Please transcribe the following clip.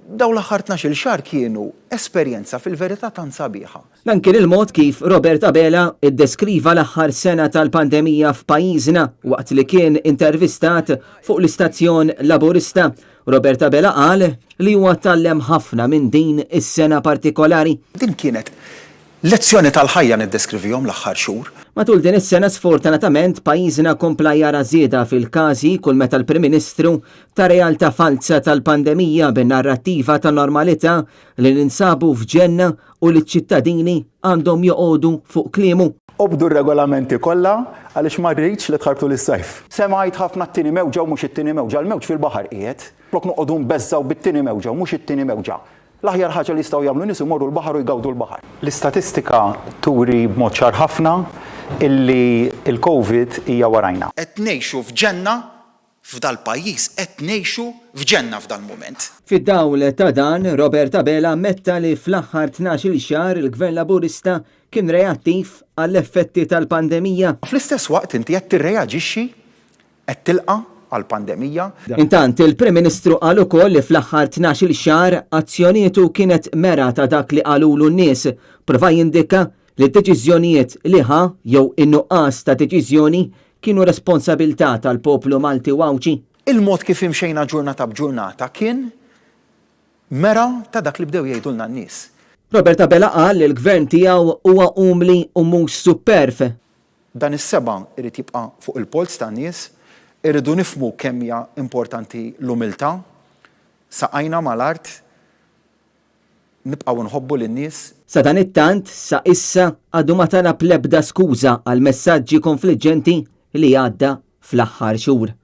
daw l-aħħar 12 xahar kienu esperjenza fil-verità tant sabiħa. Dan kien il-mod kif Robert Abela iddeskriva l-aħħar sena tal-pandemija f'pajjiżna waqt li kien intervistat fuq l-istazzjon Laburista. Robert Abela qal li huwa tallem ħafna minn din is-sena partikolari. Din kienet lezzjoni tal-ħajja niddeskrivihom l-aħħar xhur. Matul din is-sena sfortunatament pajjiżna kompla jara żieda fil-każi kull meta l-Prim Ministru ta' realtà falsa tal-pandemija bin-narrattiva ta' normalità li ninsabu f'ġenna u li ċ-ċittadini għandhom joqogħdu fuq kliemu. Obdu r-regolamenti kollha għaliex ma rridx li tħarbtu lis-sajf. Semgħid ħafna t-tieni mewġa u mhux it-tieni mewġa, l-mewġ fil-baħar qiegħed. Flok noqogħdu nbeżżaw bit-tieni mewġa u mhux it-tieni mewġa. L-aħjar ħaġa li jistgħu jagħmlu nies imorru l-baħar u jgawdu l-baħar. L-istatistika turi b'mod ċar ħafna illi il-COVID hija warajna. Qed ngħixu f'ġenna f'dal pajjiż, qed ngħixu f'ġenna f'dal mument. Fid-dawl ta' dan, Robert Abela ammetta li fl-aħħar 12 xahar il-Gvern Laburista kien reattiv għall-effetti tal-pandemija. Fl-istess waqt inti qed tirreaġixxi, qed tilqa' għall-pandemija. Intant il-Prim Ministru qal ukoll li fl-aħħar 12 xahar azzjonietu kienet mera ta' dak li qalulu n-nies, prova jindika li d-deċiżjonijiet li ħa jew in-nuqqas ta' deċiżjoni kienu responsabilità tal-poplu Malti Wawċi. Il-mod kif imxejna ġurnata b'ġurnata kien mera ta' dak li bdew jgħidulna n-nies. Robert Abela qal li l-gvern tiegħu huwa umli u mhux superf. Dan is-seba' irid jibqa' fuq il-polz tan-nies, irridu nifhmu kemm hija importanti l-umiltà, saqajna mal-art, nibqgħu nħobbu lin-nies. Sa dan it-tant sa issa għadu ma talab l-ebda skuża għal messaġġi konfliġġenti li għadda fl-aħħar xhur.